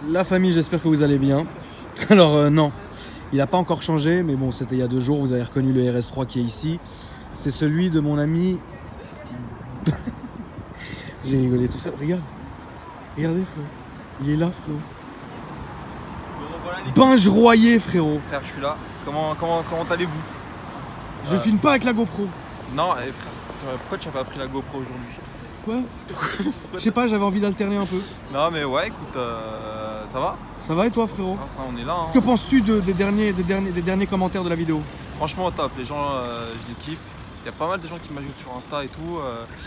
La famille, j'espère que vous allez bien. Alors non, il n'a pas encore changé, mais bon, c'était il y a 2 jours, vous avez reconnu le RS3 qui est ici. C'est celui de mon ami... J'ai rigolé tout seul. Regarde. Regardez, frérot. Il est là, frérot. Voilà les Binge Royer, frérot. frère, je suis là. Comment allez-vous? Je filme pas avec la GoPro. Non, frère, pourquoi tu n'as pas pris la GoPro aujourd'hui? Quoi? Je sais pas, j'avais envie d'alterner un peu. Non, mais ouais, écoute, ça va? Ça va et toi, frérot? Enfin, on est là. Hein. Que penses-tu des derniers commentaires de la vidéo? Franchement, top. Les gens, je les kiffe. Il y a pas mal de gens qui m'ajoutent sur Insta et tout.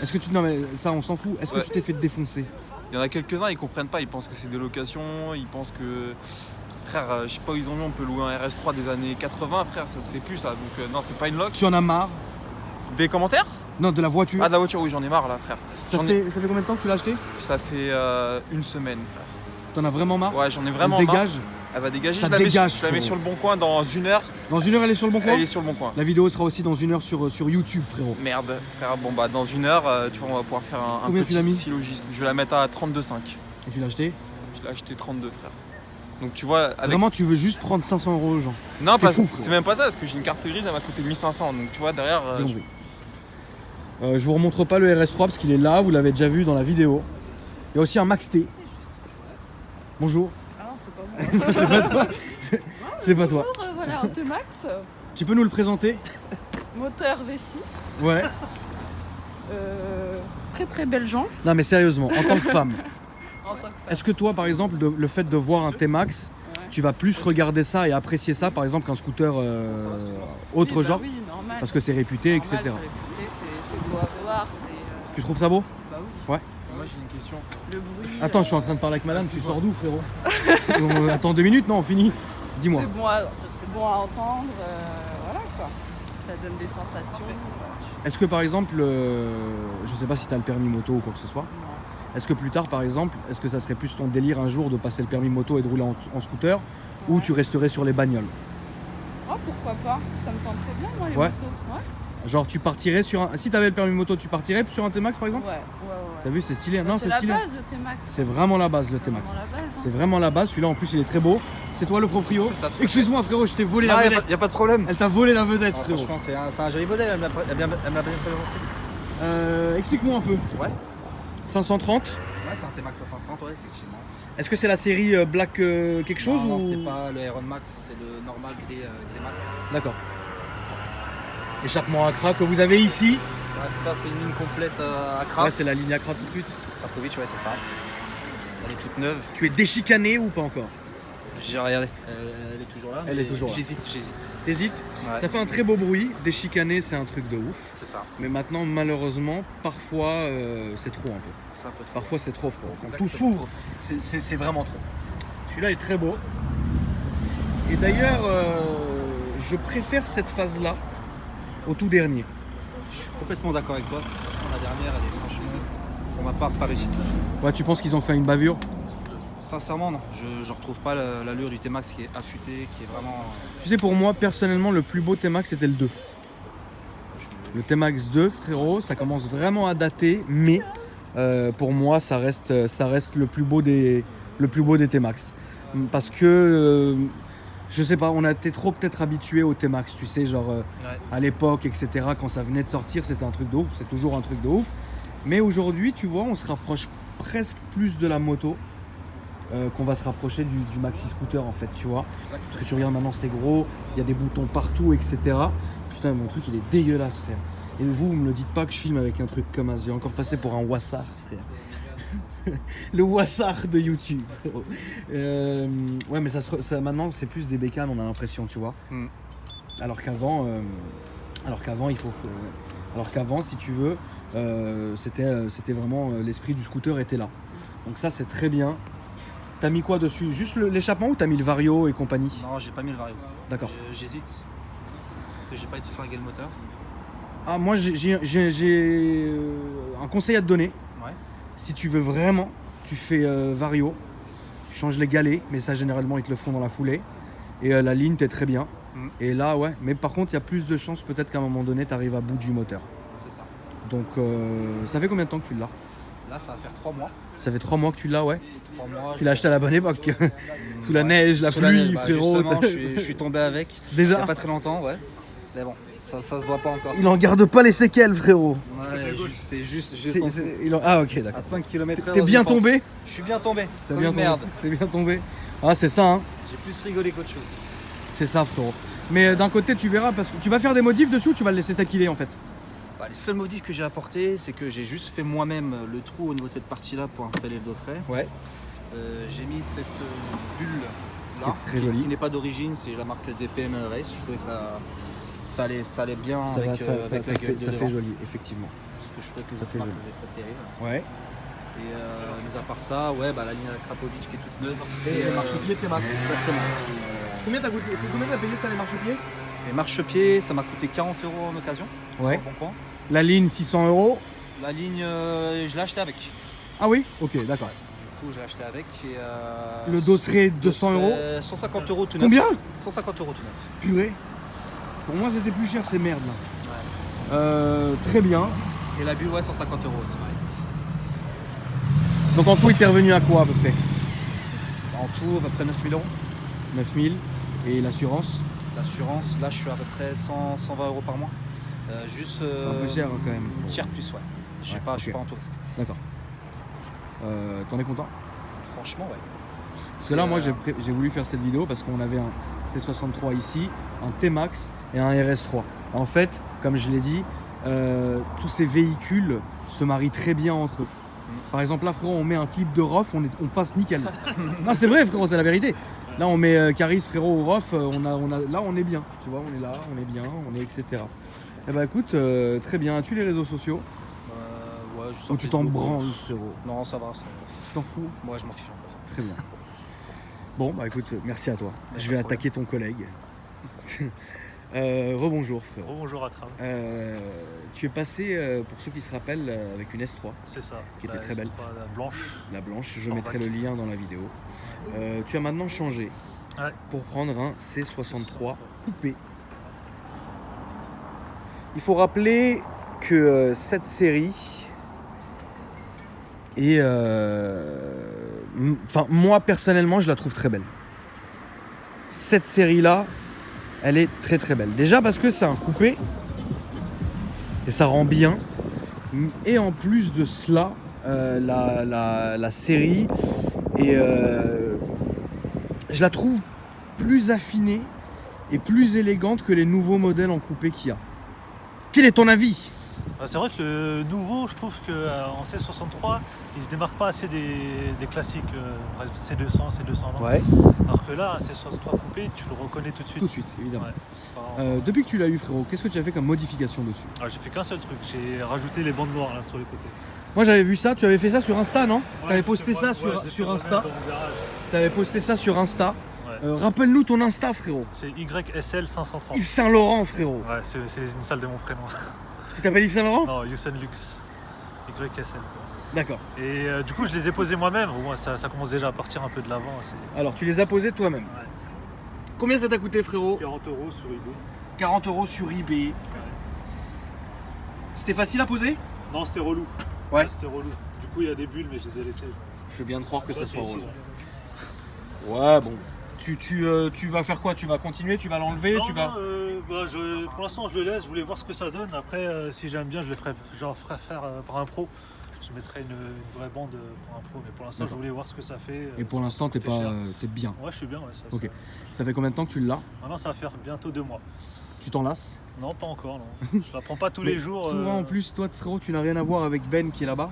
Est-ce que tu... Non mais ça, on s'en fout. Est-ce que Ouais. tu t'es fait défoncer? Il y en a quelques-uns, ils comprennent pas. Ils pensent que c'est des locations. Ils pensent que... Frère, je sais pas où ils ont mis, on peut louer un RS3 des années 80, frère, ça se fait plus ça. Donc non, c'est pas une loc. Tu en as marre? Des commentaires? Non, de la voiture. Ah, de la voiture, oui, j'en ai marre là, frère. Ça fait combien de temps que tu l'as acheté? Ça fait 1 semaine, frère. T'en as vraiment marre? Ouais, j'en ai vraiment Elle marre. dégage. Elle va dégager, Ça je la mets dégage, je la mets frérot. sur le bon coin dans 1 heure. Dans 1 heure, elle est sur le bon coin? Elle est sur le bon coin. La vidéo sera aussi dans 1 heure sur YouTube, frérot. Merde, frère, bon bah dans 1 heure, tu vois, on va pouvoir faire un Combien tu l'as mis? petit syllogisme. Je vais la mettre à 32,5. Et tu l'as acheté? Je l'ai acheté 32, frère. Donc tu vois, avec... Vraiment, tu veux juste prendre 500 € aux gens? Non, t'es pas... fou, frérot. c'est même pas ça, parce que j'ai une carte grise, elle m'a coûté 1500. Donc tu vois, derrière... J'ai compris. Je vous remontre pas le RS3 parce qu'il est là, vous l'avez déjà vu dans la vidéo. Il y a aussi un Max T. Bonjour. Ah non, c'est pas moi. C'est pas toi. C'est pas toi. Bonjour, voilà un T-Max, Tu peux nous le présenter? moteur V6, Ouais. très très belle jante Non mais sérieusement, en tant que femme, en tant que femme. est-ce que toi par exemple, le fait de voir un T-Max, Ouais. tu vas plus regarder ça et apprécier ça par exemple qu'un scooter autre Oui, bah genre? oui, normal. Parce que c'est réputé, Normal, etc. c'est réputé, c'est beau à voir, c'est... Tu trouves ça beau? Bah oui, Moi j'ai une question. le bruit... Attends, je suis en train de parler avec madame, tu sors d'où frérot? Attends 2 minutes, non, on finit. Dis-moi. c'est bon à entendre, voilà quoi. Ça donne des sensations. Est-ce que par exemple, je sais pas si tu as le permis moto ou quoi que ce soit, Non. est-ce que plus tard par exemple, est-ce que ça serait plus ton délire un jour de passer le permis moto et de rouler en scooter, ou Ouais. tu resterais sur les bagnoles? Oh, pourquoi pas? Ça me tenterait bien, moi, les Ouais. motos. Ouais, Genre tu partirais sur un... Si tu avais le permis moto, tu partirais sur un T-Max par exemple? ouais. T'as vu, c'est stylé. Bah, Non, c'est c'est la stylé. base, le T-Max. C'est vraiment la base, le T-Max. vraiment la base, hein. C'est vraiment la base. Celui-là, en plus, il est très beau. C'est toi le proprio? C'est ça, tout à fait. Excuse-moi, frérot, je t'ai volé la Ah, vedette. y a pas de problème. Elle t'a volé la vedette, Ah, frérot. franchement, c'est un joli modèle, elle me l'a bien présenté. Explique-moi un peu. Ouais, 530. ouais, c'est un T-Max 530, ouais, effectivement. Est-ce que c'est la série Black quelque chose Non, ou... non, c'est pas le Iron Max, c'est le normal T-Max. D'accord. Échappement Accra que vous avez ici. Ouais, c'est ça, c'est une ligne complète à Ouais, Crap. c'est la ligne Accra tout de suite. Krapovic, ouais, c'est ça. Elle est toute neuve. Tu es déchicané ou pas encore? J'ai regardé. Elle est toujours là. Elle mais est toujours là. J'hésite. T'hésites? Ouais, Ça fait un très beau bruit. Déchicané, c'est un truc de ouf. c'est ça. Mais maintenant, malheureusement, parfois, c'est trop un peu. C'est un peu trop. Parfois, c'est trop, frérot. Quand Exactement. tout s'ouvre, c'est vraiment trop. Celui-là est très beau. Et d'ailleurs, je préfère cette phase-là au tout dernier. Je suis complètement d'accord avec toi. Franchement, la dernière, elle est franchement, pour ma part, pas réussie du tout. Ouais, tu penses qu'ils ont fait une bavure? Sincèrement, non. Je retrouve pas l'allure du T-Max qui est affûté, qui est vraiment. Tu sais, pour moi, personnellement, le plus beau T-Max, c'était le 2. Le T-Max 2, frérot, ça commence vraiment à dater, mais pour moi, ça reste le plus beau des T-Max. Parce que, je sais pas, on a été trop peut-être habitués au T-Max, tu sais, genre Ouais. à l'époque, etc. Quand ça venait de sortir, c'était un truc de ouf, c'est toujours un truc de ouf. Mais aujourd'hui, tu vois, on se rapproche presque plus de la moto qu'on va se rapprocher du maxi scooter en fait, tu vois. Parce que tu regardes maintenant, c'est gros, il y a des boutons partout, etc. Putain, mon truc, il est dégueulasse, frère. Et vous me le dites pas que je filme avec un truc comme ça. J'ai encore passé pour un wassard, frère. Le wassard de YouTube, frérot. Ouais, mais ça, maintenant, c'est plus des bécanes, on a l'impression, tu vois. Mm. Alors qu'avant, si tu veux, c'était vraiment l'esprit du scooter était là. Donc ça, c'est très bien. T'as mis quoi dessus? Juste l'échappement ou t'as mis le Vario et compagnie? Non, j'ai pas mis le Vario. D'accord. J'hésite. Parce que j'ai pas été flinguer le moteur. Ah, moi, j'ai un conseil à te donner. Ouais. Si tu veux vraiment, tu fais Vario, tu changes les galets, mais ça, généralement, ils te le font dans la foulée. Et la ligne, t'es très bien. Et là, ouais. Mais par contre, il y a plus de chances peut-être qu'à un moment donné, t'arrives à bout du moteur. C'est ça. Donc, ça fait combien de temps que tu l'as? Là, ça va faire 3 mois. Ça fait 3 mois que tu l'as, ouais. 3 mois. Tu l'as acheté à la bonne époque. Sous la neige, la Sous pluie, neige, bah, frérot. justement, je suis tombé avec. Il n'y Déjà, a pas très longtemps, ouais. Mais bon, ça se voit pas encore. il en garde pas les séquelles, frérot. Ouais, c'est juste C'est- en dessous. Ah, ok, d'accord. À 5 km/h. T'es bien tombé? Je suis bien tombé. T'es Comme bien une tombé. merde. T'es bien tombé. Ah, c'est ça, hein. J'ai plus rigolé qu'autre chose. C'est ça, frérot. Mais d'un côté, tu verras, parce que tu vas faire des modifs dessus ou tu vas le laisser taquiller en fait? Bah, les seuls modifs que j'ai apportés, c'est que j'ai juste fait moi-même le trou au niveau de cette partie-là pour installer le dosseret. Ouais. J'ai mis cette bulle Qui là, est très jolie. qui n'est pas d'origine, c'est la marque DPM Race. Je trouvais que ça allait bien Ça, avec, va, ça, avec ça la fait, gueule de ça devant. fait joli, effectivement. Parce que je trouvais que Ça cette fait marque joli. faisait pas terrible. Ouais. Et mis à part ça, ouais, bah, la ligne à Krapovic qui est toute neuve. Et les marchepieds de tes max. Exactement. Combien t'as payé ça, les marchepieds? Les marchepieds, ça m'a coûté 40 € en occasion. Ouais. Sur le Bon Coin. La ligne, 600 €. La ligne, je l'ai acheté avec. Ah oui? Ok, d'accord. Du coup, j'ai acheté avec. Et, Le dosseret, 200 €. 150 € tout neuf. Combien? 150 € tout neuf. Purée. Pour moi, c'était plus cher ces merdes là. Très bien. Et la bulle, ouais, 150 €, c'est pareil. Donc en tout, il t'est revenu à quoi à peu près? En tout, à peu près 9000 €. 9000. Et l'assurance? L'assurance, là, je suis à peu près 120 € par mois. Juste. C'est un peu cher hein, quand même. Une tiers plus, ouais. Je sais Ouais, pas, je ok. suis pas en tout risque. D'accord. T'en es content? Franchement, ouais. Parce que là, moi, C'est, j'ai voulu faire cette vidéo parce qu'on avait un C63 ici, un T-Max et un RS3. En fait, comme je l'ai dit, tous ces véhicules se marient très bien entre eux. Par exemple, là, frérot, on met un clip de Rof, on passe nickel. Non, c'est vrai, frérot, c'est la vérité. Là, on met Caris, frérot, au Rof, là, on est bien. Tu vois, on est là, on est bien, on est etc. Eh ben, écoute, très bien. As-tu les réseaux sociaux? ouais, je Ou tu t'en branles, frérot? Non, ça va. Tu t'en fous? Moi, je m'en fiche. Très bien. Bon, bah écoute, merci à toi. Pas Je de vais problème. attaquer ton collègue. Rebonjour, frérot. Bonjour Akram, Tu es passé, pour ceux qui se rappellent, avec une S3, c'est ça. Qui était La très belle. S3, la blanche. la blanche. Je Sans mettrai bac. le lien dans la vidéo. Tu as maintenant changé Ouais. pour prendre un C63 coupé. Il faut rappeler que cette série est... Enfin, moi personnellement, je la trouve très belle. Cette série-là, elle est très très belle. Déjà parce que c'est un coupé et ça rend bien. Et en plus de cela, la série est, je la trouve plus affinée et plus élégante que les nouveaux modèles en coupé qu'il y a. Quel est ton avis? Bah, c'est vrai que le nouveau, je trouve qu'en C63, il se démarque pas assez des classiques, par exemple C200, C220. Ouais, Alors que là, un C63 coupé, tu le reconnais tout de suite. tout de suite, évidemment. Ouais. Enfin, Depuis que tu l'as eu, frérot, qu'est-ce que tu as fait comme modification dessus? j'ai fait qu'un seul truc, j'ai rajouté les bandes noires là, sur les côtés. Moi j'avais vu ça, tu avais fait ça sur Insta, non? T'avais Ouais, posté c'est ça moi- sur, ouais, je l'ai sur fait Insta. dans mon garage. T'avais posté ça sur Insta. Ouais. Rappelle-nous ton Insta, frérot. C'est YSL 530. Yves Saint Laurent, frérot. Ouais, c'est les initiales de mon prénom. Tu t'appelles Yves Saint Laurent? Non, Yusen Lux. YSL. quoi. D'accord. Et du coup, je les ai posés moi-même. Au moins, ça commence déjà à partir un peu de l'avant. C'est Alors tu les as posés toi-même. Ouais. Combien ça t'a coûté, frérot? 40 € sur eBay. 40 € sur eBay. C'était facile à poser? Non, c'était relou. Ouais. C'était relou. Du coup, il y a des bulles, mais je les ai laissées. Je veux bien te croire que Ouais, ça c'est soit ici, relou. ouais. Ouais, bon. Tu vas faire quoi? Tu vas continuer? Tu vas l'enlever? Non, tu vas... non, pour l'instant, je le laisse. Je voulais voir ce que ça donne. Après, si j'aime bien, je le ferai faire par un pro. Je mettrai une vraie bande pour un pro. Mais pour l'instant, je D'accord. voulais voir ce que ça fait. Et pour Ça l'instant, t'es coûtait cher. bien. Ouais, je suis bien. Ouais, ça, Ok. ça- Ça fait combien de temps que tu l'as? Maintenant, ça va faire bientôt 2 mois. Tu t'en lasses? Non, pas encore. Non. Je la prends pas tous Mais les jours. Tu vois, en plus, toi, frérot, tu n'as rien à voir avec Ben qui est là-bas.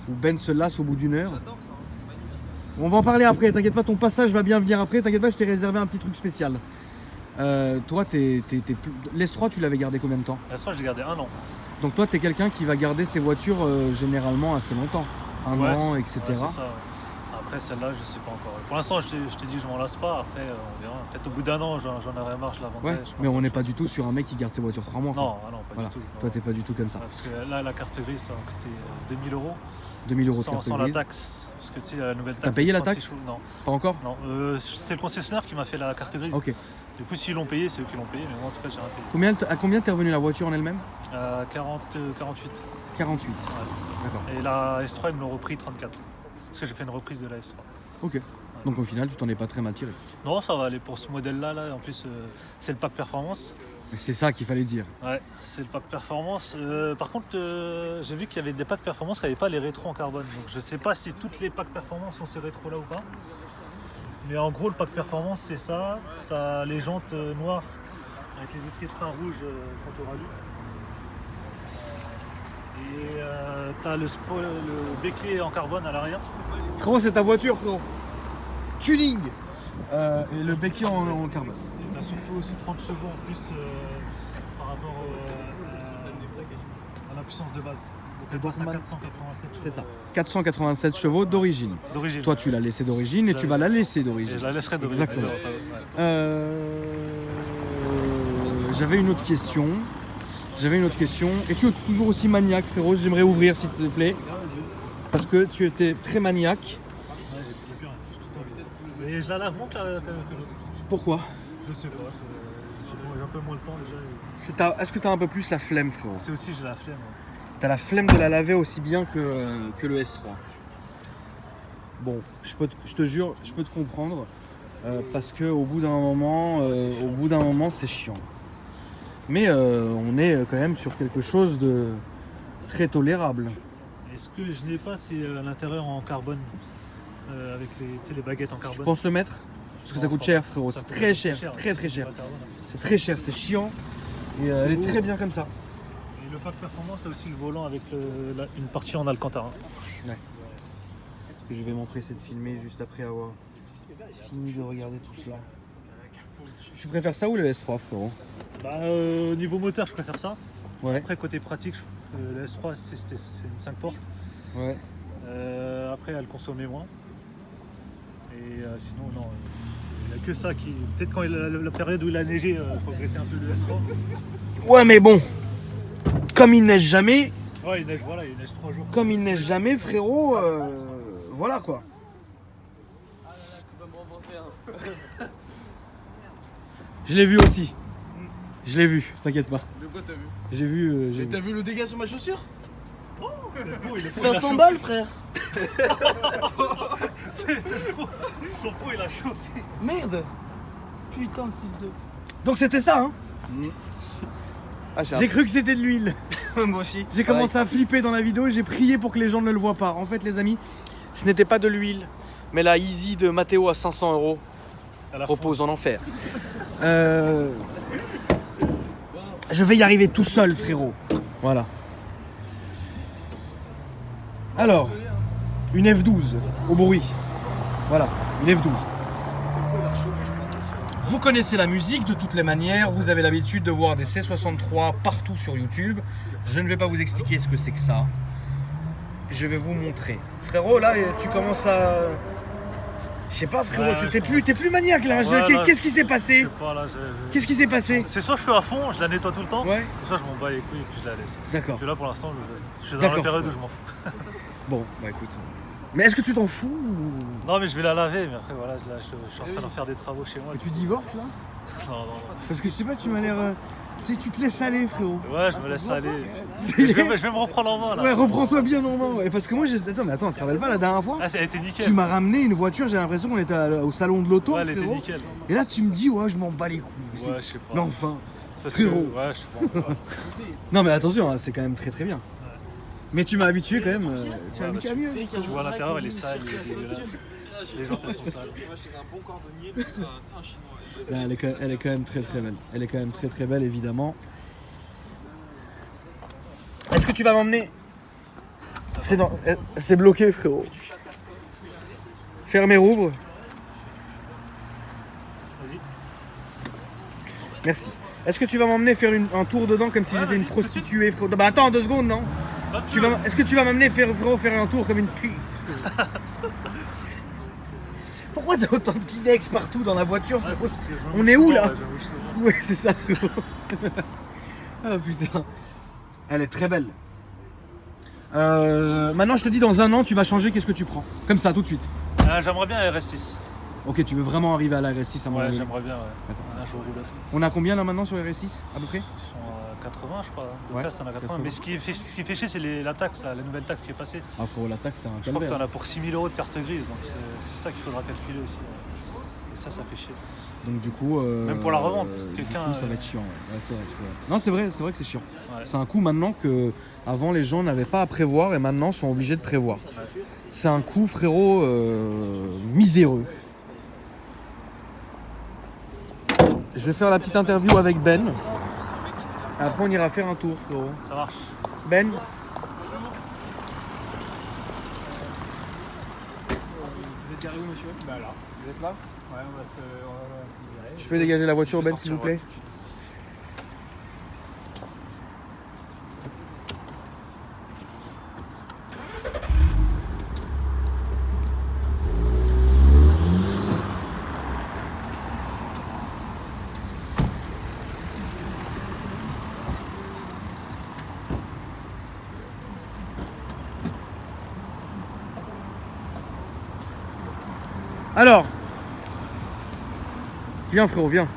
Ou Ben se lasse au bout d'une heure. On va en parler après, t'inquiète pas, ton passage va bien venir après, t'inquiète pas, je t'ai réservé un petit truc spécial. Toi, l'S3, tu l'avais gardé combien de temps? La S3, je l'ai gardé 1 an. Donc toi, t'es quelqu'un qui va garder ses voitures généralement assez longtemps. Un Ouais, an, c'est- etc. ouais, c'est ça, ouais. Après, celle-là, je sais pas encore. Pour l'instant, je t'ai dit, je m'en lasse pas. Après, on verra. Peut-être au bout d'1 an, j'en aurai marre, je la vendrai. Ouais, je mais on prendrai n'est autre pas chose. du tout sur un mec qui garde ses voitures 3 mois. quoi. Non, ah non, pas Voilà. du tout. Toi, non. t'es pas du tout comme ça. Ouais, parce que là, la carte grise, ça va coûter 2000 €. 2000 € de Sans, carte sans la grise. taxe. Parce que tu sais, la nouvelle taxe. T'as payé c'est la 36 taxe sous. Non, Pas encore? non. C'est le concessionnaire qui m'a fait la carte grise. Ok. Du coup, s'ils l'ont payé, c'est eux qui l'ont payé. Mais moi, en tout cas, j'ai rien payé. À combien t'es revenu la voiture en elle-même? 48. 48. Ouais. D'accord. Et la S3, ils me l'ont repris 34. parce que j'ai fait une reprise de la S3. Ok. Donc au final, tu t'en es pas très mal tiré. Non, ça va aller pour ce modèle-là. Là. En plus, c'est le pack performance. Mais c'est ça qu'il fallait dire. Ouais, c'est le pack performance. Par contre, j'ai vu qu'il y avait des packs performance qui n'avaient pas les rétros en carbone. Donc je sais pas si toutes les packs performance ont ces rétros-là ou pas. Mais en gros, le pack performance, c'est ça. Tu as les jantes noires avec les étriers de frein rouges quand tu auras lu. Et tu as le béquet en carbone à l'arrière. Frérot, c'est ta voiture, frérot. Tuning. Et le béquet en carbone. Et tu as surtout aussi 30 chevaux en plus par rapport à la puissance de base. Donc elle passe à 487 chevaux. C'est ça. 487 chevaux d'origine. D'origine. Toi, tu l'as laissé d'origine et tu vas la laisser d'origine. Et je la laisserai d'origine. Exactement. Ouais. J'avais une autre question. Es-tu toujours aussi maniaque, frérot? J'aimerais ouvrir, s'il te plaît. Parce que tu étais très maniaque. Ouais, j'ai plus rien, j'ai tout envie. Et je la lave moins que l'autre. Pourquoi? Je sais pas, j'ai un peu moins le temps déjà. Est-ce que tu as un peu plus la flemme, frérot? C'est aussi, j'ai la flemme. Ouais. Tu as la flemme de la laver aussi bien que le S3. Bon, je te jure, je peux te comprendre. Parce qu'au bout d'un moment, c'est chiant. Mais on est quand même sur quelque chose de très tolérable. Et ce que je n'ai pas, c'est l'intérieur en carbone. Avec les baguettes en Tu carbone. penses le mettre? Parce que Non, ça je coûte pense cher, pas. frérot. Ça C'est coûte très cher, cher, c'est très c'est cher. pas carbone, en plus. C'est très cher, c'est chiant. Et C'est elle est beau. très bien comme ça. Et le pack performance, c'est aussi le volant avec une partie en alcantara. Que je vais m'empresser de filmer juste après avoir fini de regarder tout cela. Tu préfères ça ou le S3, frérot? Niveau moteur, je préfère ça. Ouais, Après, côté pratique, le S3, c'est une 5 portes. ouais. Après, elle consommait moins. Et sinon, non. Il n'y a que ça qui. Peut-être quand la période où il a neigé, je regrettais un peu le S3. Ouais, mais bon, comme il neige jamais, Ouais, il neige 3 jours. frérot, voilà quoi. Je l'ai vu aussi. Je l'ai vu, t'inquiète pas. De quoi t'as vu? J'ai vu. Et t'as vu le dégât sur ma chaussure? C'est faux, il est faux, 500 il a balles, frère. chauffé. C'est faux. Son pot, il a chauffé. Merde. Putain, le fils de... Donc c'était ça, hein. Ah, J'ai cru que c'était de l'huile. Moi aussi. J'ai commencé à flipper dans la vidéo et j'ai prié pour que les gens ne le voient pas. En fait, les amis, ce n'était pas de l'huile, mais la Easy de Matteo à 500 € À la repose en enfer. Je vais y arriver tout seul, frérot. Voilà. Alors, une F12 au bruit. Voilà, une F12. Vous connaissez la musique de toutes les manières, vous avez l'habitude de voir des C63 partout sur YouTube. Je ne vais pas vous expliquer ce que c'est que ça. Je vais vous montrer. Frérot, là, tu commences à... Je sais pas, frérot, Ouais, t'es plus maniaque là. Ouais, là, Qu'est-ce qui s'est Je passé? sais pas, là, Qu'est-ce qui s'est passé? c'est soit je suis à fond, je la nettoie tout le temps, Ouais, soit je m'en bats les couilles et puis je la laisse. d'accord. Puis là, pour l'instant, je suis dans D'accord. la période où je m'en fous. Bon, bah écoute. Mais est-ce que tu t'en fous ou... Non, mais je vais la laver, mais après, voilà, je suis en train d'en faire des travaux chez moi. Et tu divorces là? Non, non, Parce que je sais pas, tu m'as l'air... Tu sais, tu te laisses aller, frérot. non. Ouais, je me laisse aller. Je vais me reprendre en main là. Ouais, reprends-toi bien en main. Ouais. Parce que moi, attends, tu te rappelles pas la dernière fois? Ah, ça a été nickel. Tu m'as ramené une voiture, j'ai l'impression qu'on était au salon de l'auto, Ouais, elle était frérot. nickel. Et là, tu me dis, ouais, je m'en bats les couilles. Ouais, je sais pas. Mais enfin. C'est parce frérot. Que, ouais, je sais pas. Ouais. Non, mais attention, hein, c'est quand même très très bien. Mais tu m'as habitué quand même. Tu m'as Ouais, habitué à mieux. Tu vois, à l'intérieur, elle est sale, elle est dégueulasse. Les gens, elles sont sales. Moi, j'étais un bon cordonnier, mais tu sais, un chinois. Là, elle est quand même très très belle. Elle est quand même très très belle, évidemment. Est-ce que tu vas m'emmener? C'est bloqué, frérot. Ferme et rouvre. Vas-y. Merci. Est-ce que tu vas m'emmener faire un tour dedans comme si j'étais une prostituée, frérot? Bah attends 2 secondes, non? Est-ce que tu vas m'amener faire un tour comme une pute? Pourquoi t'as autant de Kleenex partout dans la voiture, frérot? On est où là? Ouais, c'est ça, frérot. Ah putain. Elle est très belle. Maintenant, je te dis, dans 1 an, tu vas changer, qu'est-ce que tu prends? Comme ça, tout de suite. J'aimerais bien la RS6. Ok, tu veux vraiment arriver à la RS6 à un moment Ouais, donné. j'aimerais bien. D'accord. Un jour ou l'autre. On a combien là maintenant sur RS6 à peu près? Ils sont à 80, je crois. Le Ouais, casque, t'en as 80. 80. Mais ce qui fait chier, c'est la taxe, là, la nouvelle taxe qui est passée. Ah, frérot, la taxe, c'est un Je crois que calvaire. t'en as pour 6 000 € de carte grise, donc c'est ça qu'il faudra calculer aussi. Et ça fait chier. Donc du coup, Même pour la revente, du quelqu'un, coup, ça va être chiant. Ouais, c'est vrai, c'est vrai. Non, c'est vrai que c'est chiant. Ouais. C'est un coût maintenant que avant les gens n'avaient pas à prévoir et maintenant sont obligés de prévoir. C'est un coût, frérot, miséreux. Je vais faire la petite interview avec Ben. Après, on ira faire un tour, frérot. Ça marche. Ben. Vous êtes garé où, monsieur? Bah là. Vous êtes là? Ouais, on va se. Tu peux dégager la voiture, Je vais Ben, s'il sortir, vous plaît. ouais, tout de suite. Alors. Viens, frérot, viens.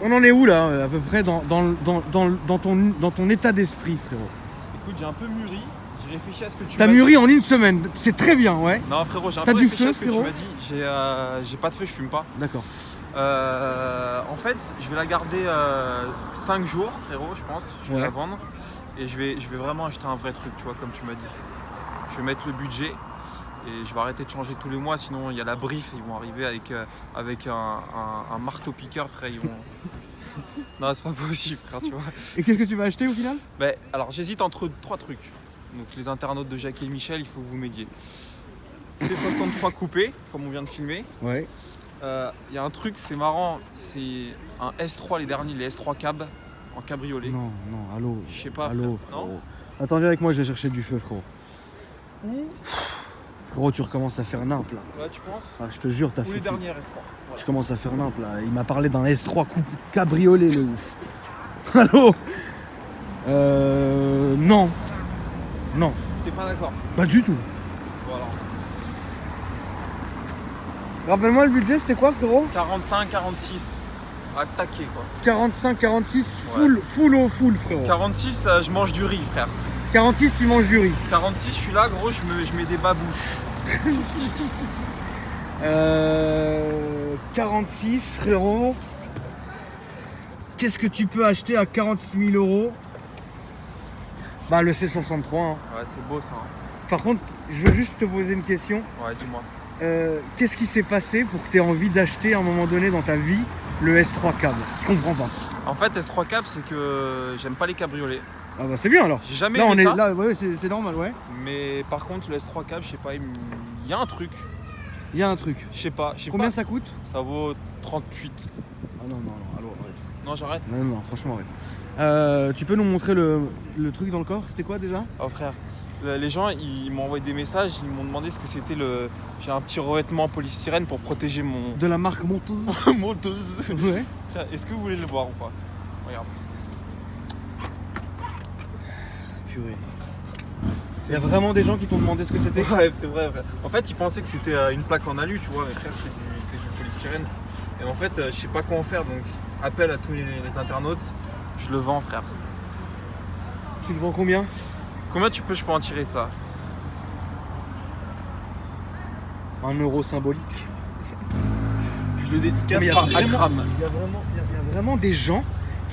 On en est où là, à peu près, dans ton état d'esprit, frérot? Écoute, j'ai un peu mûri. J'ai réfléchi à ce que tu T'as m'as mûri dit. en une semaine, c'est très bien, ouais. Non, frérot, j'ai un T'as peu du réfléchi feu, à ce que tu frérot m'as dit. J'ai pas de feu, je fume pas. D'accord. En fait, je vais la garder 5 jours, frérot, je pense. Je vais Ouais. la vendre. Et je vais vraiment acheter un vrai truc, tu vois, comme tu m'as dit. Je vais mettre le budget. Et je vais arrêter de changer tous les mois, sinon il y a la brief, ils vont arriver avec un marteau-piqueur, frère. Ils vont... non, c'est pas possible, frère, tu vois. Et qu'est-ce que tu vas acheter au final? Ben, alors j'hésite entre 3 trucs. Donc les internautes de Jacques et Michel, il faut que vous m'aidiez. C63 coupé, comme on vient de filmer. Ouais. Il y a un truc, c'est marrant, c'est un S3, les derniers, les S3 cab en cabriolet. Non, non, allô. Je sais pas, Allô, frère. frérot. Non. Attends, viens avec moi, je vais chercher du feu, frérot. Ou, Frérot, tu recommences à faire nimp là. ouais, tu penses? Ah, je te jure, t'as Ou fait. les Tu derniers S3. commences à faire nimp là. Il m'a parlé d'un S3 cabriolet, le ouf. Allô? Non. Non, T'es pas d'accord? pas du tout. Voilà. Rappelle-moi le budget, c'était quoi, frérot? 45, 46. À taquer quoi. 45, 46, Ouais. full au full, frérot. 46, je mange du riz, frère. 46, tu manges du riz. 46, je suis là, gros, je mets des babouches. 46, frérot. Qu'est-ce que tu peux acheter à 46 000 €? Bah, le C63. Hein. Ouais, c'est beau ça. Hein. Par contre, je veux juste te poser une question. Ouais, dis-moi. Qu'est-ce qui s'est passé pour que tu aies envie d'acheter à un moment donné dans ta vie le S3 cab? Je comprends pas. En fait, S3 Cab, c'est que j'aime pas les cabriolets. Ah bah c'est bien alors. J'ai jamais Là on aimé est ça. là, ouais, c'est normal, ouais. Mais par contre, le S3 Cab, je sais pas, il y a un truc. Il y a un truc. Je sais pas. Combien ça coûte? Ça vaut 38. Ah non, non, non, allô, arrête. Non, j'arrête. Non, non, franchement, arrête. Tu peux nous montrer le truc dans le corps? C'était quoi déjà? Oh frère, les gens, ils m'ont envoyé des messages, ils m'ont demandé ce que c'était le... J'ai un petit revêtement en polystyrène pour protéger mon... De la marque Monteuse. mon dose. Ouais. Frère, est-ce que vous voulez le voir ou pas? Regarde. Purée. Il y a vraiment des gens qui t'ont demandé ce que c'était? Ouais, c'est vrai, frère. En fait, ils pensaient que c'était une plaque en alu, tu vois, mais frère, c'est du polystyrène. Et en fait, je sais pas quoi en faire, donc appel à tous les internautes, je le vends, frère. Tu le vends combien? Combien je peux en tirer de ça? 1 € symbolique. Je le dédicace Mais il y a par vraiment- gramme. Il y a vraiment des gens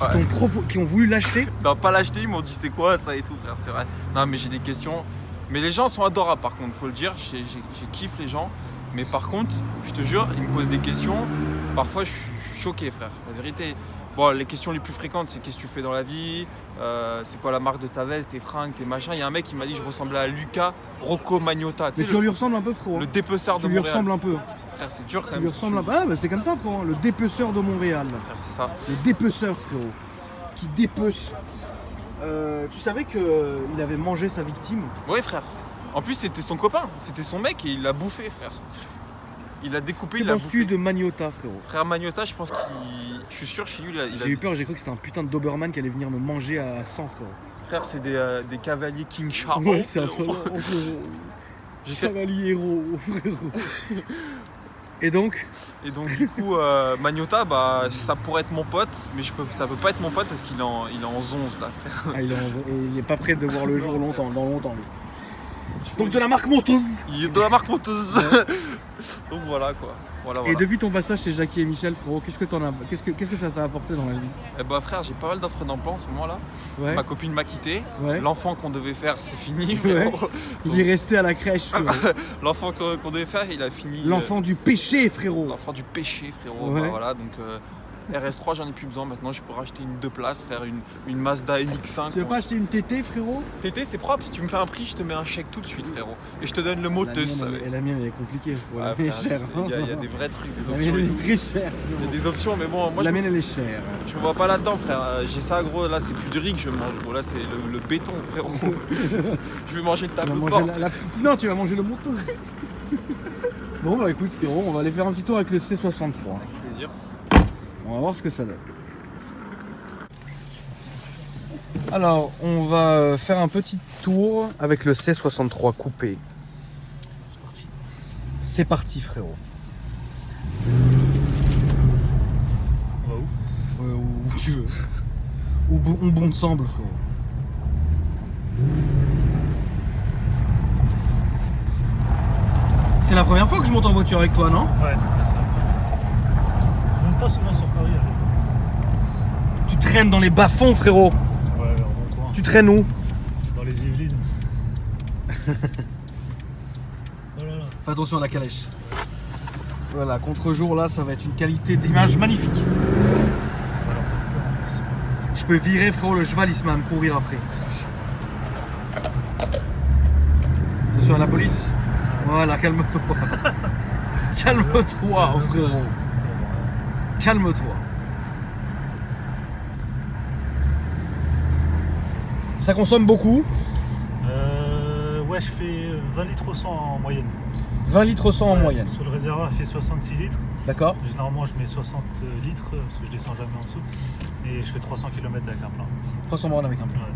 Ouais. qui ont voulu l'acheter. Non, pas l'acheter, ils m'ont dit c'est quoi ça et tout, frère, c'est vrai. Non, mais j'ai des questions. Mais les gens sont adorables, par contre, faut le dire. J'ai kiffe les gens. Mais par contre, je te jure, ils me posent des questions. Parfois, je suis choqué, frère. La vérité. Bon, les questions les plus fréquentes, c'est qu'est-ce que tu fais dans la vie? C'est quoi la marque de ta veste, tes fringues, tes machins? Il y a un mec qui m'a dit que je ressemblais à Luca Rocco Magnotta. Mais Tu tu sais, lui ressembles un peu, frérot. le dépeceur de Tu lui Montréal. ressembles un peu. Frère, c'est dur quand Tu même. lui ressembles un peu. Ah bah c'est comme ça, frérot. Le dépeceur de Montréal. Frère, c'est ça. Le dépeceur, frérot. Qui dépece. Tu savais qu'il avait mangé sa victime? Ouais, frère. En plus, c'était son copain. C'était son mec et il l'a bouffé, frère. Il l'a découpé, Que il l'a penses-tu bouffé. de Magnotta, frérot? Frère Magnotta, je pense qu'il... Je suis sûr, chez lui, il a... J'ai eu peur, j'ai cru que c'était un putain de Doberman qui allait venir me manger à 100, frérot. Frère, c'est des cavaliers King Charles. Ouais, c'est un frérot. frérot. J'ai fait- Chevalier héros, frérot. Et donc du coup, Magnota, bah, ça pourrait être mon pote, mais ça peut pas être mon pote parce qu'il est en zonze là, frère. il est pas prêt de voir le jour dans longtemps lui. Donc de la marque Monteuse. Il est de la marque Monteuse. Donc voilà quoi. Voilà. Et depuis ton passage chez Jackie et Michel, frérot, qu'est-ce que ça t'a apporté dans la vie? Eh bah frère, j'ai pas mal d'offres d'emploi en ce moment là. Ouais. Ma copine m'a quitté. Ouais. L'enfant qu'on devait faire, c'est fini. Ouais. Il est resté à la crèche, frérot. L'enfant qu'on devait faire, il a fini. L'enfant du péché, frérot. L'enfant du péché, frérot. Ouais. Bah, voilà, donc RS3, j'en ai plus besoin maintenant. Je peux racheter une 2 places, faire une Mazda MX5. Tu veux pas acheter une TT, frérot? TT, c'est propre. Si tu me fais un prix, je te mets un chèque tout de suite, frérot. Et je te donne le moteuse. Et la mienne, elle est compliquée, frérot. Ouais, La mienne frère, est chère. il y a des vrais trucs, des La options. mienne, et elle tout. est très chère. Il y a des options, mais bon, moi La mienne, elle est chère. je me vois pas là-dedans, frère. J'ai ça, gros. Là, c'est plus de riz que je mange, gros. Là, c'est le béton, frérot. Je vais manger une Tu table vas de manger porc. Non, tu vas manger le Monteuse. Bon, bah écoute, frérot, on va aller faire un petit tour avec le C63. Plaisir. On va voir ce que ça donne. Alors, on va faire un petit tour avec le C63 coupé. C'est parti. C'est parti, frérot. On va où? Où tu veux. Où bon te semble, frérot. C'est la première fois que je monte en voiture avec toi, non? Ouais, c'est ça. Je monte pas souvent sur Paris. Allez. Tu traînes dans les bas-fonds, frérot. Ouais, en coin. Tu traînes où? Dans les Yvelines. Oh là là. Fais attention à la calèche. Voilà, contre-jour, là, ça va être une qualité d'image magnifique. Voilà, on fait peur, en plus. Je peux virer, frérot, le cheval, il se met à me courir après. Attention à la police. Voilà, calme-toi. Calme-toi, frérot. Calme-toi. Ça consomme beaucoup. Ouais, je fais 20 litres au 100 en moyenne. 20 litres au 100 en Ouais, moyenne. Sur le réservoir, il fait 66 litres. D'accord. Généralement, je mets 60 litres parce que je descends jamais en dessous. Et je fais 300 km avec un plein. 300 bornes avec un plein. Ouais.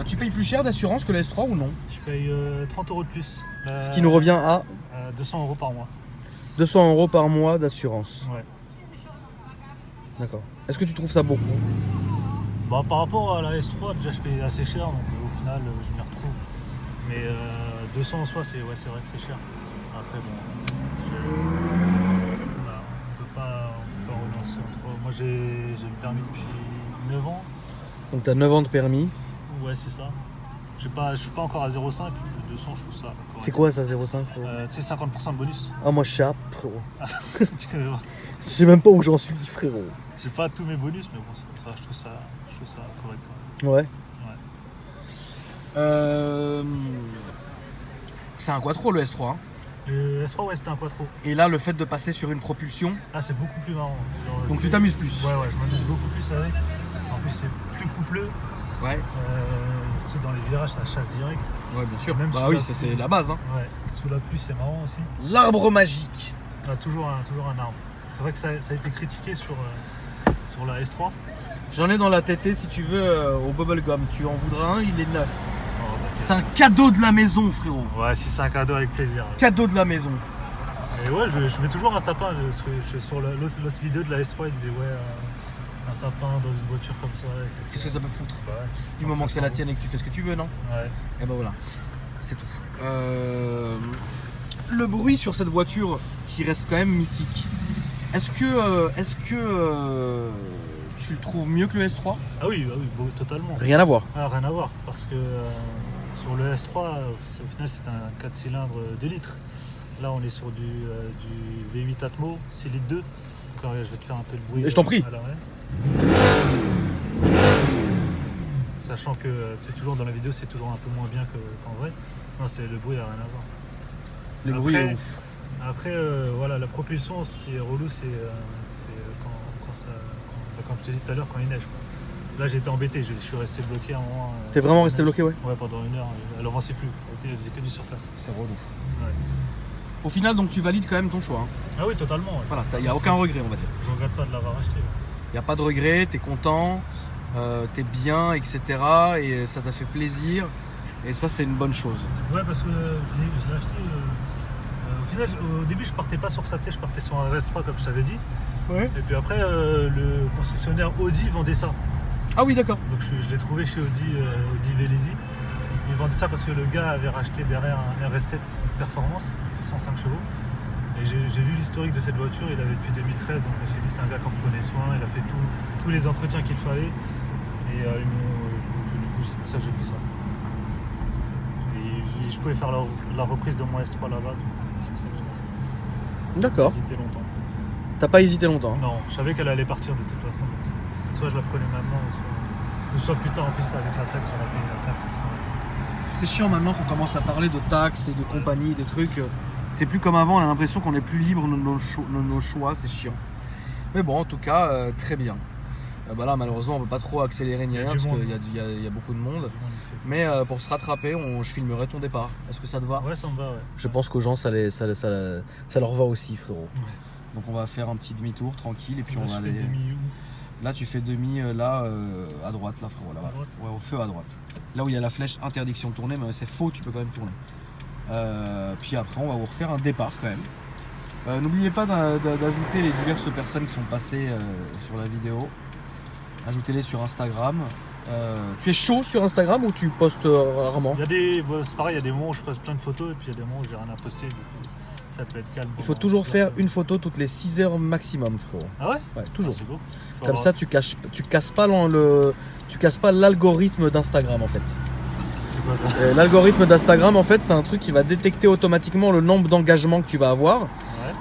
Tu payes plus cher d'assurance que le S3 ou non? Je paye 30 € de plus. Ce qui nous revient à 200 € par mois. 200 € par mois d'assurance. Ouais. D'accord. Est-ce que tu trouves ça beaucoup? Bah, par rapport à la S3, déjà je paye assez cher, donc au final je m'y retrouve. Mais 200 en soi, c'est vrai que c'est cher. Après, bon, on peut pas relancer entre. Moi j'ai le permis depuis 9 ans. Donc tu as 9 ans de permis. Ouais, c'est ça. Je suis pas encore à 0,5. 200, je trouve ça correct. C'est quoi ça, 0,5 frérot? Tu sais, 50% de bonus. Ah, moi je suis à, frérot. Tu connais pas. Je sais même pas où j'en suis, frérot. J'ai pas tous mes bonus, mais bon, je trouve ça correct. Quoi. Ouais. Ouais. C'est un quattro le S3. Hein. Le S3, ouais, c'était un quattro. Et là, le fait de passer sur une propulsion, Ah, c'est beaucoup plus marrant. Genre, donc c'est- tu t'amuses plus. Ouais, je m'amuse beaucoup plus avec. En plus, c'est plus coupleux. Ouais, Tu sais, dans les virages, ça chasse direct. ouais, bien sûr. Même Bah sous oui, la c'est pluie. la base. Hein. Ouais, sous la pluie, c'est marrant aussi. L'arbre magique. On a toujours un arbre. C'est vrai que ça a été critiqué sur la S3. J'en ai dans la TT si tu veux au bubblegum. Tu en voudras un, il est neuf. Oh, C'est un cadeau de la maison, frérot. ouais, si c'est un cadeau, avec plaisir. Cadeau de la maison. Et ouais, je mets toujours un sapin. Parce que sur l'autre vidéo de la S3, il disait ouais, un sapin dans une voiture comme ça. etc. Qu'est-ce que ça peut foutre? Bah ouais. Du moment que c'est la tienne et que tu fais ce que tu veux, non? Ouais. Et ben voilà, c'est tout. Le bruit sur cette voiture qui reste quand même mythique. Est-ce que tu le trouves mieux que le S3? Ah oui, totalement. Rien à voir. Ah, rien à voir, parce que sur le S3, au final, c'est un 4 cylindres 2 litres. Là, on est sur du V8 Atmo, 6 litres 2. Donc, je vais te faire un peu de bruit. Je t'en prie. à l'arrêt. Sachant que c'est toujours dans la vidéo, c'est toujours un peu moins bien qu'en vrai. Non, c'est le bruit, n'a rien à voir. Le Après- bruit est ouf. Après, voilà, la propulsion, ce qui est relou, c'est comme je t'ai dit tout à l'heure, quand il neige. Quoi. Là, j'ai été embêté, je suis resté bloqué un moment. T'es vraiment resté bloqué, ouais? Ouais, pendant 1 heure. Elle avançait plus. Elle faisait que du surface. C'est relou. Ouais. Au final, donc tu valides quand même ton choix. Hein. Ah oui, totalement. Ouais. Voilà, il n'y a aucun regret, on va dire. Je regrette pas de l'avoir acheté. Ouais. Il n'y a pas de regret, t'es content, t'es bien, etc. Et ça t'a fait plaisir. Et ça, c'est une bonne chose. Ouais, parce que je l'ai acheté Au final, au début, je partais pas sur ça, tu sais, je partais sur un RS3 comme je t'avais dit. Ouais. Et puis après, le concessionnaire Audi vendait ça. Ah oui, d'accord. Donc je l'ai trouvé chez Audi Vélizy. Il vendait ça parce que le gars avait racheté derrière un RS7 Performance, 605 chevaux. Et j'ai vu l'historique de cette voiture, il avait depuis 2013, donc je me suis dit c'est un gars qui en prenait soin, il a fait tous les entretiens qu'il fallait. Et du coup c'est pour ça que j'ai pris ça. Et je pouvais faire la reprise de mon S3 là-bas, c'est pour ça que j'ai D'accord. hésité longtemps. T'as pas hésité longtemps. Hein. Non, je savais qu'elle allait partir de toute façon. Donc soit je la prenais maintenant, ou soit plus tard en plus avec la taxe, j'aurais payé la taxe, tout ça. C'est chiant maintenant qu'on commence à parler de taxes et de compagnie, des trucs. C'est plus comme avant, on a l'impression qu'on est plus libre de nos choix, c'est chiant. Mais bon, en tout cas, très bien. Bah là, malheureusement, on ne peut pas trop accélérer ni rien parce qu'il y a beaucoup de monde. Mais pour se rattraper, je filmerai ton départ. Est-ce que ça te va? Ouais, ça me va, ouais. Je pense qu'aux gens, ça leur va aussi, frérot. Ouais. Donc on va faire un petit demi-tour tranquille et puis on va aller. Là, tu fais demi à droite, là, frérot, là-bas. Ouais, au feu à droite. Là où il y a la flèche interdiction de tourner, mais c'est faux, tu peux quand même tourner. Puis après, on va vous refaire un départ quand même. N'oubliez pas d'ajouter les diverses personnes qui sont passées sur la vidéo. Ajoutez-les sur Instagram. Tu es chaud sur Instagram ou tu postes rarement? C'est pareil, il y a des moments où je poste plein de photos et puis il y a des moments où j'ai rien à poster. Du coup, ça peut être calme. Il faut toujours faire une photo toutes les 6 heures maximum, frérot. Ah ouais? Ouais, toujours. Ah, c'est beau. Comme ça, tu casses pas l'algorithme d'Instagram en fait. C'est quoi ça? L'algorithme d'Instagram, en fait, c'est un truc qui va détecter automatiquement le nombre d'engagements que tu vas avoir. Ouais.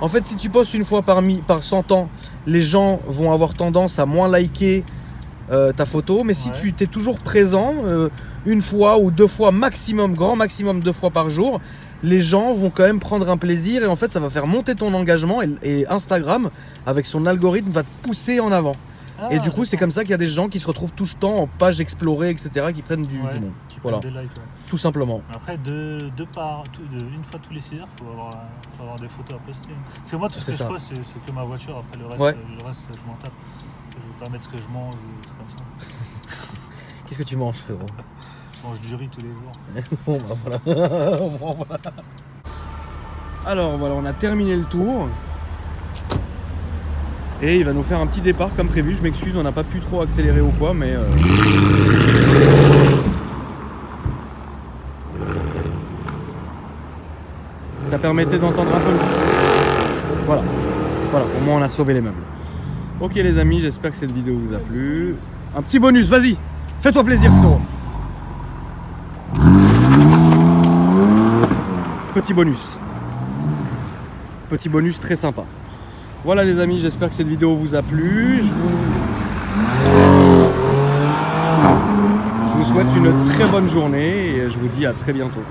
En fait, si tu postes une fois par 100 ans, les gens vont avoir tendance à moins liker ta photo. Mais si tu es toujours présent, une fois ou 2 fois maximum, grand maximum 2 fois par jour, les gens vont quand même prendre un plaisir et en fait, ça va faire monter ton engagement et Instagram, avec son algorithme, va te pousser en avant. Et du coup, c'est comme ça qu'il y a des gens qui se retrouvent tout le temps en page explorée, etc., qui prennent du monde. Qui prennent des likes, tout simplement. Après, une fois tous les 6 heures, il faut avoir des photos à poster. Parce que moi, tout ce que je poste, c'est que ma voiture. Après, le reste je m'en tape. Je ne vais pas mettre ce que je mange ou des trucs comme ça. Qu'est-ce que tu manges, frérot? Je mange du riz tous les jours. Bon, bah voilà. Alors, voilà, on a terminé le tour. Et il va nous faire un petit départ comme prévu. Je m'excuse, on n'a pas pu trop accélérer ou quoi, mais... Ça permettait d'entendre un peu le... Voilà, au moins on a sauvé les meubles. Ok les amis, j'espère que cette vidéo vous a plu. Un petit bonus, vas-y, fais-toi plaisir, frérot. Petit bonus très sympa. Voilà les amis, j'espère que cette vidéo vous a plu. Je vous souhaite une très bonne journée et je vous dis à très bientôt.